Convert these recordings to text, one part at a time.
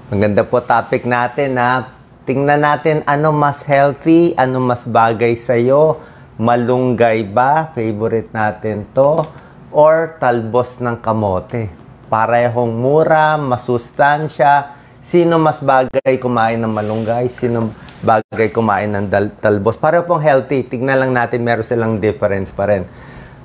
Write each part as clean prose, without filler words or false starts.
Maganda po topic natin na tingnan natin ano mas healthy, ano mas bagay sa'yo. Malunggay ba? Favorite natin to. Or talbos ng kamote. Parehong mura, masustansya. Sino mas bagay kumain ng malunggay? Sino bagay kumain ng talbos? Pareho pong healthy. Tingnan lang natin, meron silang difference pa rin.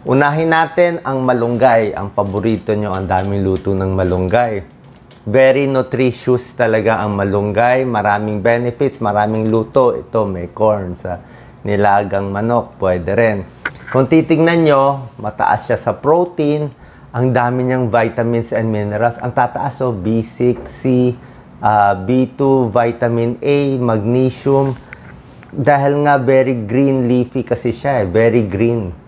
Unahin natin ang malunggay. Ang paborito nyo, ang daming luto ng malunggay. Very nutritious talaga ang malunggay. Maraming benefits, maraming luto. Ito, may corn sa nilagang manok. Pwede rin. Kung titignan nyo, mataas siya sa protein. Ang dami niyang vitamins and minerals. Ang tataas, B6, C, B2, vitamin A, magnesium. Dahil nga very green leafy kasi siya. Very green.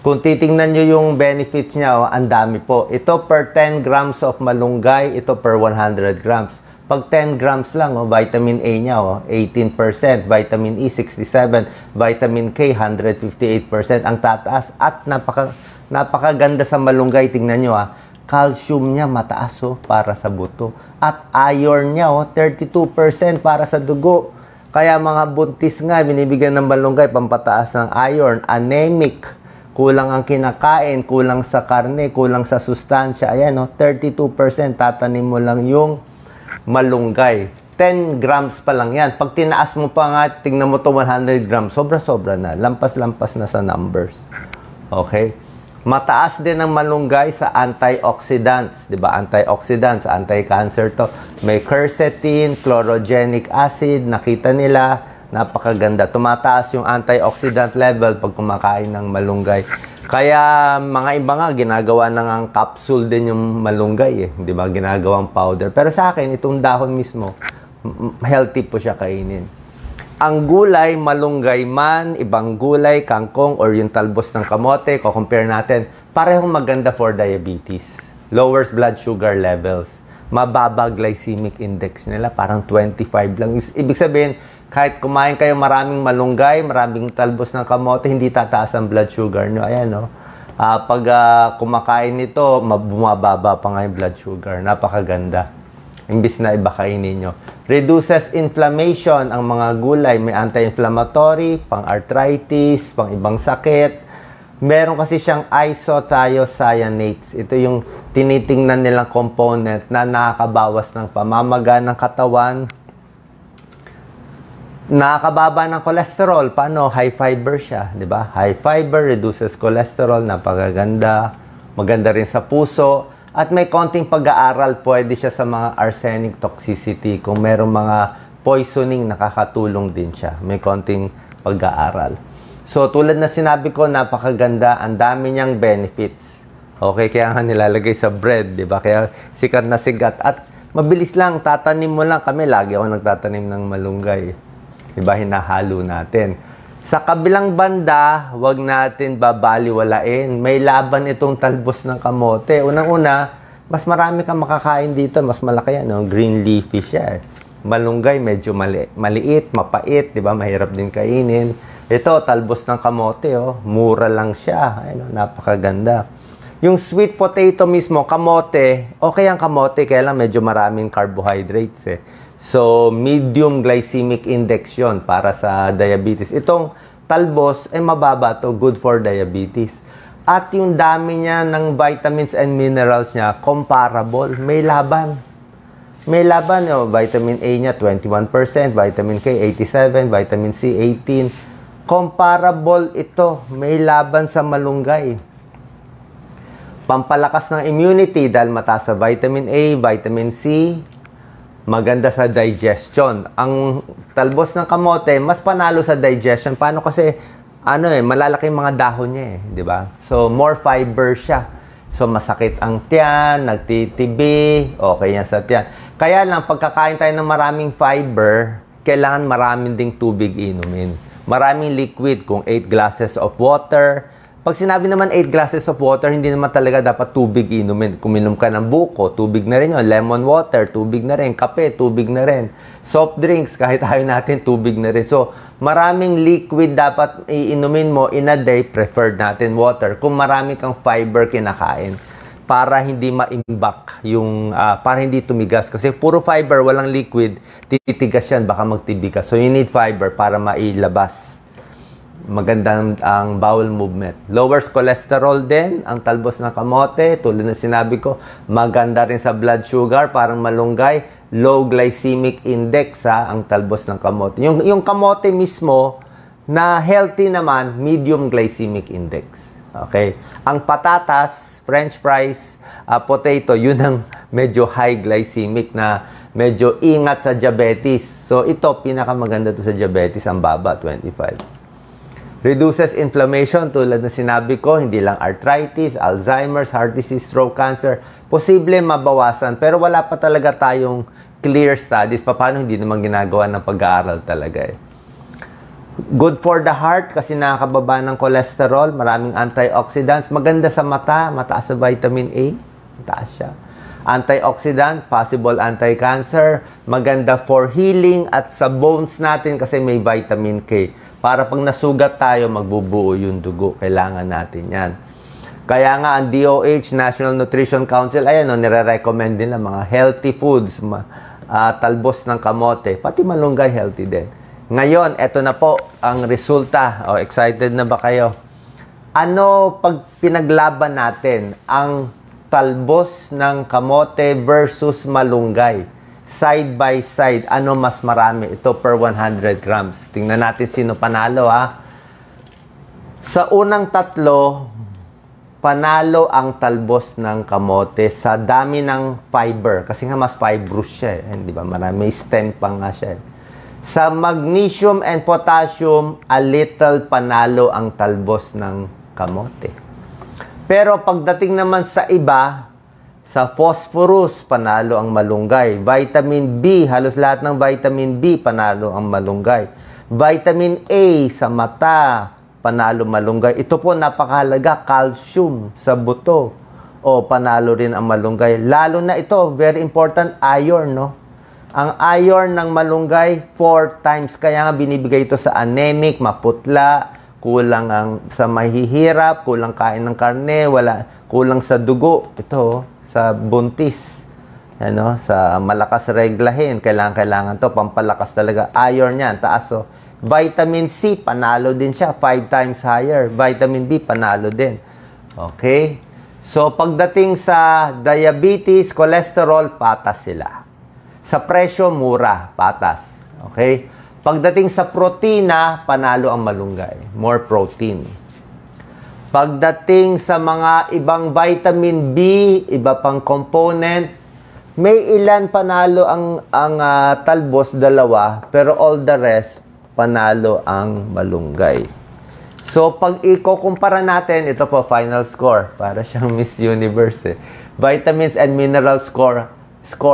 Kung titingnan nyo yung benefits niya, ang dami po. Ito per 10 grams of malunggay, ito per 100 grams. Pag 10 grams lang, vitamin A niya, 18%, vitamin E, 67%, vitamin K, 158%, ang tataas. At napakaganda sa malunggay, tingnan nyo, calcium niya mataas, para sa buto. At iron niya, 32% para sa dugo. Kaya mga buntis nga, binibigyan ng malunggay, pampataas ng iron, anemic. Kulang ang kinakain, kulang sa karne, kulang sa sustansya. Ayan, 32%. Tatanim mo lang yung malunggay. 10 grams pa lang yan. Pag tinaas mo pa nga, tingnan mo to 100 grams, sobra-sobra na. Lampas-lampas na sa numbers. Okay? Mataas din ang malunggay sa antioxidants. Diba? Antioxidants, anti-cancer to. May quercetin, chlorogenic acid, nakita nila. Napakaganda. Tumataas yung antioxidant level pag kumakain ng malunggay. Kaya mga iba nga, ginagawa ng ang capsule din yung malunggay. Di ba? Ginagawang powder. Pero sa akin, itong dahon mismo, healthy po siya kainin. Ang gulay, malunggay man, ibang gulay, kangkong, or yung talbos ng kamote, compare natin, parehong maganda for diabetes. Lowers blood sugar levels. Mababa glycemic index nila, parang 25 lang. Ibig sabihin, kahit kumain kayo maraming malunggay, maraming talbos ng kamote, hindi tataas ang blood sugar nyo. Ayan, pag kumakain nito, bumababa pa nga yung blood sugar. Napakaganda. Imbis na iba kainin nyo. Reduces inflammation. Ang mga gulay, may anti-inflammatory, pang-arthritis, pang-ibang sakit. Meron kasi siyang isothiocyanates. Ito yung tinitingnan nilang component na nakakabawas ng pamamaga ng katawan. Nakakababa ng cholesterol. Paano? High fiber siya, di ba? High fiber, reduces cholesterol, napakaganda. Maganda rin sa puso. At may konting pag-aaral, pwede siya sa mga arsenic toxicity. Kung merong mga poisoning, nakakatulong din siya. May konting pag-aaral. So, tulad na sinabi ko, napakaganda. Ang dami niyang benefits. Okay, kaya nga nilalagay sa bread, di ba? Kaya sikat na sigat. At mabilis lang, tatanim mo lang. Kami, lagi ako nagtatanim ng malunggay. Diba, hinahalo natin. Sa kabilang banda, wag natin babaliwalain. May laban itong talbos ng kamote. Unang-una, mas marami kang makakain dito. Mas malaki yan, green leafy siya. Malunggay, medyo maliit, mapait, diba? Mahirap din kainin. Ito, talbos ng kamote, mura lang siya. Ayun, napakaganda. Yung sweet potato mismo, kamote, okay ang kamote, kaya lang medyo maraming carbohydrates So, medium glycemic index yun para sa diabetes. Itong talbos, mababa to, good for diabetes. At yung dami niya ng vitamins and minerals niya, comparable, may laban. May laban, vitamin A niya, 21%, vitamin K, 87%, vitamin C, 18%. Comparable ito, may laban sa malunggay. Pampalakas ng immunity dahil mataas sa vitamin A, vitamin C, maganda sa digestion. Ang talbos ng kamote, mas panalo sa digestion. Paano kasi, malalaki yung mga dahon niya di ba? So, more fiber siya. So, masakit ang tiyan, nagtitibi, okay yan sa tiyan. Kaya lang, pagkakain tayo ng maraming fiber, kailangan maraming ding tubig inumin. Maraming liquid, kung 8 glasses of water. Pag sinabi naman 8 glasses of water, hindi naman talaga dapat tubig inumin. Kuminom ka ng buko, tubig na rin yun. Lemon water, tubig na rin. Kape, tubig na rin. Soft drinks, kahit ayaw natin, tubig na rin. So, maraming liquid dapat iinumin mo in a day, preferred natin water. Kung marami kang fiber kinakain. para hindi ma-imbak yung para hindi tumigas kasi puro fiber walang liquid titigas yan baka magtibigas so you need fiber para mailabas magandang ang bowel movement lowers cholesterol din ang talbos ng kamote tulad na sinabi ko maganda rin sa blood sugar parang malunggay low glycemic index ang talbos ng kamote yung kamote mismo na healthy naman medium glycemic index. Okay? Ang patatas, french fries, potato, yun ang medyo high glycemic na medyo ingat sa diabetes. So, ito, pinakamaganda to sa diabetes, ang baba, 25. Reduces inflammation, tulad na sinabi ko, hindi lang arthritis, Alzheimer's, heart disease, stroke, cancer. Posible mabawasan, pero wala pa talaga tayong clear studies. Paano hindi naman ginagawa ng pag-aaral talaga eh. Good for the heart kasi nakakababa ng cholesterol, maraming antioxidants, maganda sa mata, mataas sa vitamin A, mataas siya. Antioxidant, possible anti-cancer, maganda for healing at sa bones natin kasi may vitamin K. Para pag nasugat tayo, magbubuo yung dugo, kailangan natin yan. Kaya nga ang DOH, National Nutrition Council, ayan o, nire-recommend nila mga healthy foods, talbos ng kamote, pati malunggay healthy din. Ngayon, eto na po ang resulta. Oh, excited na ba kayo? Ano pag pinaglaban natin ang talbos ng kamote versus malunggay? Side by side, ano mas marami? Ito per 100 grams. Tingnan natin sino panalo ha. Sa unang tatlo, panalo ang talbos ng kamote sa dami ng fiber. Kasi nga mas fibrous siya. Di ba? Marami stem pa nga siya. Sa magnesium and potassium, a little panalo ang talbos ng kamote. Pero pagdating naman sa iba, sa phosphorus, panalo ang malunggay. Vitamin B, halos lahat ng vitamin B, panalo ang malunggay. Vitamin A sa mata, panalo malunggay. Ito po napakahalaga, calcium sa buto. O panalo rin ang malunggay. Lalo na ito, very important, iron, no? Ang iron ng malunggay, 4 times. Kaya nga binibigay ito sa anemic, maputla, kulang ang sa mahihirap, kulang kain ng karne, kulang sa dugo. Ito, sa buntis. Ano, sa malakas reglahin, kailangan to, pampalakas talaga. Iron yan, taas. So, vitamin C, panalo din siya, 5 times higher. Vitamin B, panalo din. Okay? So, pagdating sa diabetes, cholesterol, patas sila. Sa presyo, mura, patas. Okay? Pagdating sa protina, panalo ang malunggay. More protein. Pagdating sa mga ibang vitamin B, iba pang component, may ilan panalo ang talbos, dalawa, pero all the rest, panalo ang malunggay. So, pag ikukumpara natin, ito po, final score. Para siyang Miss Universe eh. Vitamins and mineral score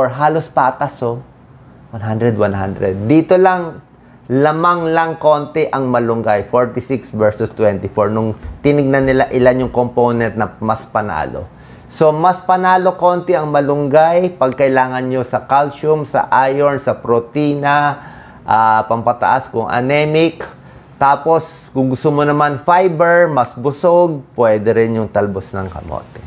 halos patas 100, 100. Dito lang lamang lang konti ang malunggay 46 versus 24 nung tinignan nila ilan yung component na mas panalo. So mas panalo konti ang malunggay pag kailangan nyo sa calcium, sa iron, sa protina, pampataas kung anemic. Tapos kung gusto mo naman fiber, mas busog, pwede rin yung talbos ng kamote.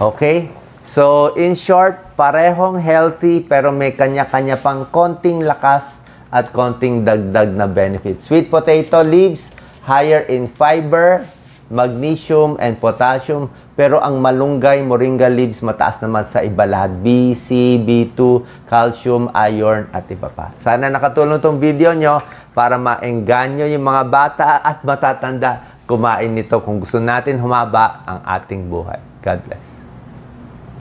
Okay? So, in short, parehong healthy pero may kanya-kanya pang konting lakas at konting dagdag na benefits. Sweet potato leaves, higher in fiber, magnesium, and potassium. Pero ang malunggay, moringa leaves, mataas naman sa iba lahat. B, C, B2, calcium, iron, at iba pa. Sana nakatulong tong video nyo para maengganyo yung mga bata at matatanda kumain nito kung gusto natin humaba ang ating buhay. God bless.